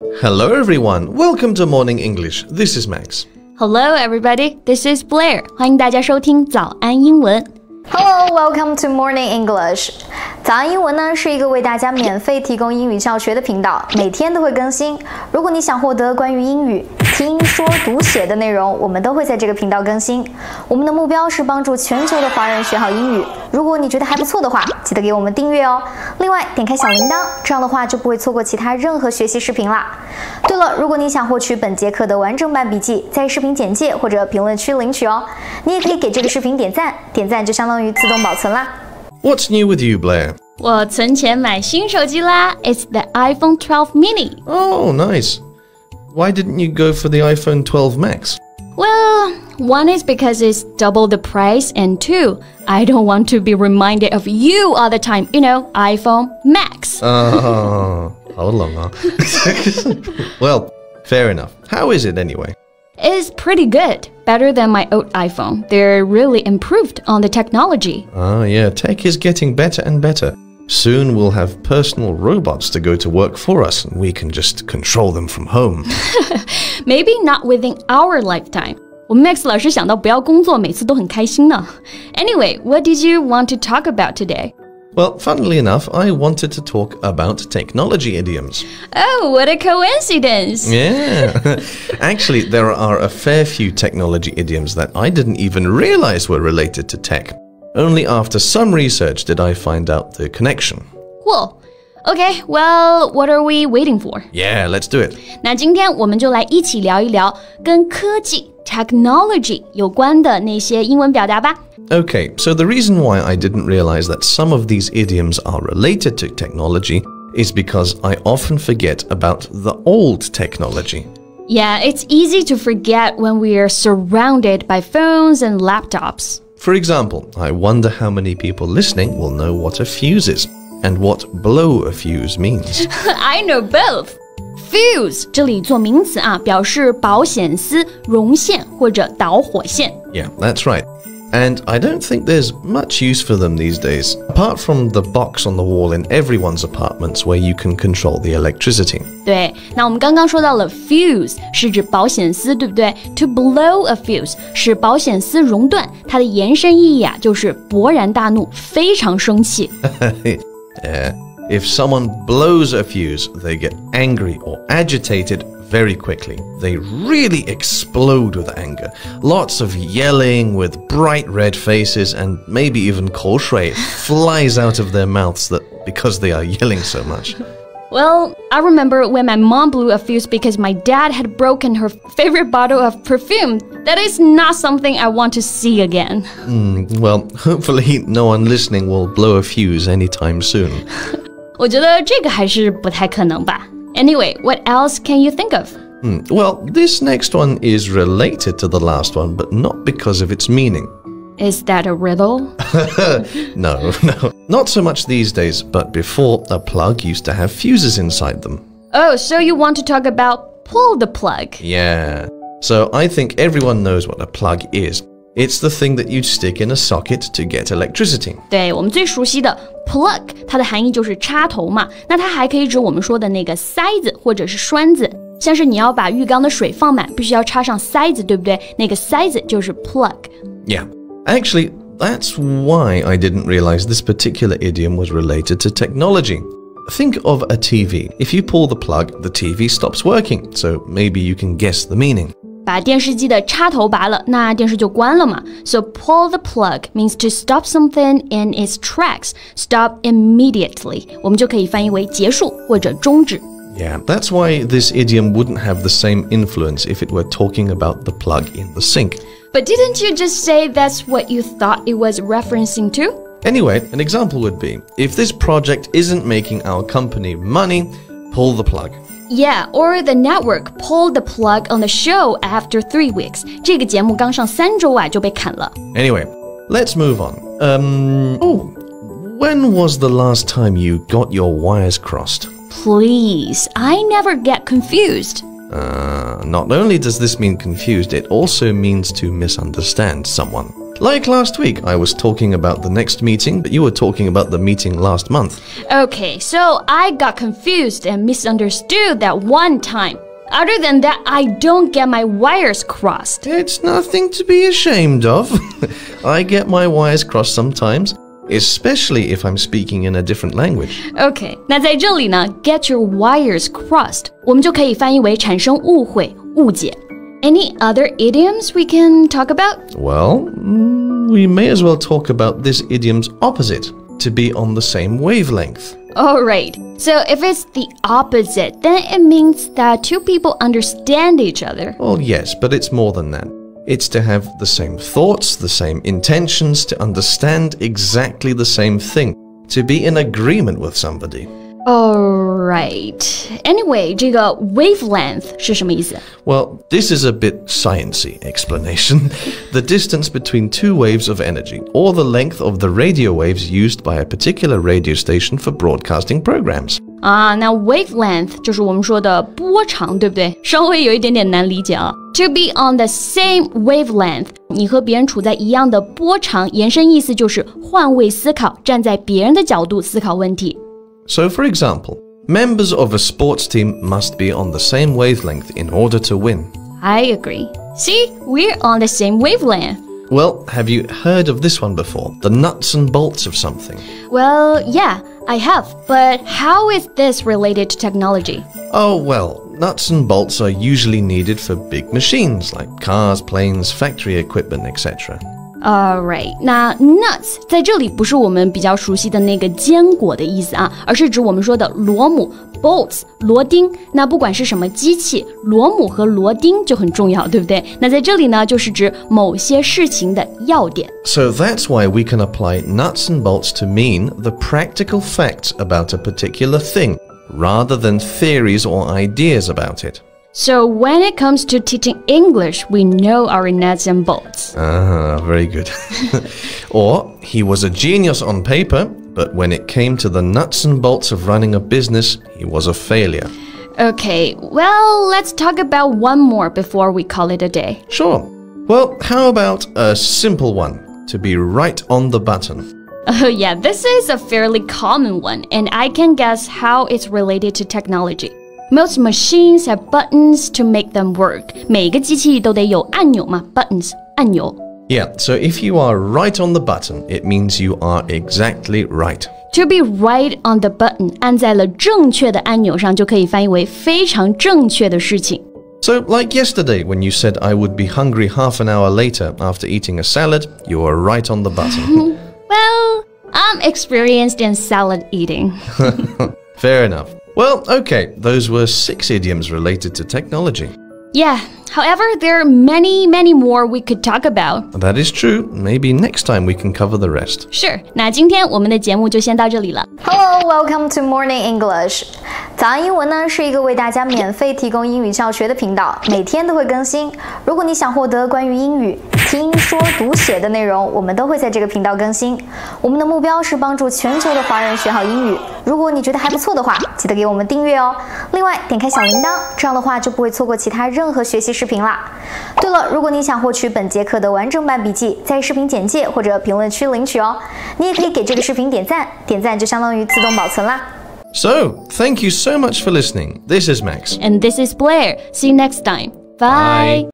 Hello everyone, welcome to Morning English. This is Max. Hello everybody, this is Blair. 欢迎大家收听早安英文。Hello, welcome to Morning English. 早安英文呢是一个为大家免费提供英语教学的频道，每天都会更新。如果你想获得关于英语听说读写的内容，我们都会在这个频道更新。我们的目标是帮助全球的华人学好英语。如果你觉得还不错的话，记得给我们订阅哦。另外，点开小铃铛，这样的话就不会错过其他任何学习视频啦。对了，如果你想获取本节课的完整版笔记，在视频简介或者评论区领取哦。你也可以给这个视频点赞，点赞就相当于自动保存啦。What's new with you, Blair? 我存钱买新手机啦 It's the iPhone 12 mini. Oh, nice. Why didn't you go for the iPhone 12 Max? Well, one is because it's double the price, and two, I don't want to be reminded of you all the time. You know, iPhone Max. Hold on, Well, fair enough. How is it anyway? It's pretty good. Better than my old iPhone. They're really improved on the technology. Yeah, tech is getting better and better. Soon we'll have personal robots to go to work for us, and we can just control them from home. Maybe not within our lifetime. 我们 Max 老师想到不要工作，每次都很开心呢。Anyway, what did you want to talk about today? Well, funnily enough, I wanted to talk about technology idioms. Oh, what a coincidence! Yeah. Actually, there are a fair few technology idioms that I didn't even realize were related to tech. Only after some research did I find out the connection. Cool. Okay, well, what are we waiting for? Yeah, let's do it. 那今天我们就来一起聊一聊跟科技 technology 有关的那些英文表达吧。Okay, so the reason why I didn't realize that some of these idioms are related to technology is because I often forget about the old technology. Yeah, it's easy to forget when we are surrounded by phones and laptops. For example, I wonder how many people listening will know what a fuse is and what blow a fuse means. I know both. Fuse 这里做名词啊，表示保险丝、绒线或者导火线。Yeah, that's right. And I don't think there's much use for them these days, apart from the box on the wall in everyone's apartments where you can control the electricity. 对，那我们刚刚说到了 fuse 是指保险丝，对不对？ To blow a fuse 使保险丝熔断，它的延伸意义啊，就是勃然大怒，非常生气。Yeah. If someone blows a fuse, they get angry or agitated very quickly. They really explode with anger. Lots of yelling with bright red faces and maybe even 口水 flies out of their mouths because they are yelling so much. Well, I remember when my mom blew a fuse because my dad had broken her favorite bottle of perfume. That is not something I want to see again. Well, hopefully no one listening will blow a fuse anytime soon. 我觉得这个还是不太可能吧。Anyway, what else can you think of? Well, this next one is related to the last one, but not because of its meaning. Is that a riddle? No. Not so much these days, but before, a plug used to have fuses inside them. Oh, so you want to talk about pull the plug? Yeah. So I think everyone knows what a plug is. It's the thing that you stick in a socket to get electricity. 对，我们最熟悉的 plug， 它的含义就是插头嘛。那它还可以指我们说的那个塞子或者是栓子。像是你要把浴缸的水放满，必须要插上塞子，对不对？那个塞子就是 plug. Yeah. Actually, that's why I didn't realize this particular idiom was related to technology. Think of a TV. If you pull the plug, the TV stops working. So maybe you can guess the meaning. 把电视机的插头拔了，那电视就关了嘛。So pull the plug means to stop something in its tracks. Stop immediately. 我们就可以翻译为结束或者终止。Yeah, that's why this idiom wouldn't have the same influence if it were talking about the plug in the sink. But didn't you just say that's what you thought it was referencing to? Anyway, an example would be, if this project isn't making our company money, pull the plug. Yeah, or the network pulled the plug on the show after 3 weeks. 这个节目刚上3周啊就被砍了。Anyway, let's move on. When was the last time you got your wires crossed? Please, I never get confused. Not only does this mean confused, it also means to misunderstand someone. Like last week, I was talking about the next meeting, but you were talking about the meeting last month. Okay, so I got confused and misunderstood that one time. Other than that, I don't get my wires crossed. It's nothing to be ashamed of. I get my wires crossed sometimes, especially if I'm speaking in a different language. Okay, 那在这里呢 get your wires crossed 我们就可以翻译为产生误会、误解。Any other idioms we can talk about? Well, we may as well talk about this idiom's opposite, to be on the same wavelength. Alright, so if it's the opposite, then it means that two people understand each other. Well, yes, but it's more than that. It's to have the same thoughts, the same intentions, to understand exactly the same thing, to be in agreement with somebody. Alright. Anyway, 这个 wavelength 是什么意思？ Well, this is a bit sciencey explanation. The distance between two waves of energy, or the length of the radio waves used by a particular radio station for broadcasting programs. 那 wavelength 就是我们说的波长，对不对？稍微有一点点难理解啊。To be on the same wavelength， 你和别人处在一样的波长，延伸意思就是换位思考，站在别人的角度思考问题。So, for example, members of a sports team must be on the same wavelength in order to win. I agree. See, we're on the same wavelength. Well, have you heard of this one before? The nuts and bolts of something. Well, yeah, I have. But how is this related to technology? Oh, well, nuts and bolts are usually needed for big machines like cars, planes, factory equipment, etc. Alright, 那 nuts 在这里不是我们比较熟悉的那个坚果的意思啊，而是指我们说的螺母 bolts 螺钉。那不管是什么机器，螺母和螺钉就很重要，对不对？那在这里呢，就是指某些事情的要点。So that's why we can apply nuts and bolts to mean the practical facts about a particular thing, rather than theories or ideas about it. So when it comes to teaching English, we know our nuts and bolts. Very good. Or, he was a genius on paper, but when it came to the nuts and bolts of running a business, he was a failure. Okay, well, let's talk about one more before we call it a day. Sure. Well, how about a simple one, to be right on the button? Oh yeah, this is a fairly common one, and I can guess how it's related to technology. Most machines have buttons to make them work. 每个机器都得有按钮嘛 buttons 按钮。Yeah, so if you are right on the button, it means you are exactly right. To be right on the button 按在了正确的按钮上，就可以翻译为非常正确的事情。So, like yesterday when you said I would be hungry half an hour later after eating a salad, you are right on the button. Well, I'm experienced in salad eating. Fair enough. Well, okay, those were 6 idioms related to technology. Yeah, however, there are many, many more we could talk about. That is true. Maybe next time we can cover the rest. Sure. 那今天我们的节目就先到这里了。Hello, welcome to Morning English. 早安英文呢是一个为大家免费提供英语教学的频道，每天都会更新。如果你想获得关于英语听说读写的内容，我们都会在这个频道更新。我们的目标是帮助全球的华人学好英语。如果你觉得还不错的话，记得给我们订阅哦。另外，点开小铃铛，这样的话就不会错过其他任何学习视频啦。对了，如果你想获取本节课的完整版笔记，在视频简介或者评论区领取哦。你也可以给这个视频点赞，点赞就相当于自动保存啦。So, thank you so much for listening. This is Max. And this is Blair. See you next time. Bye.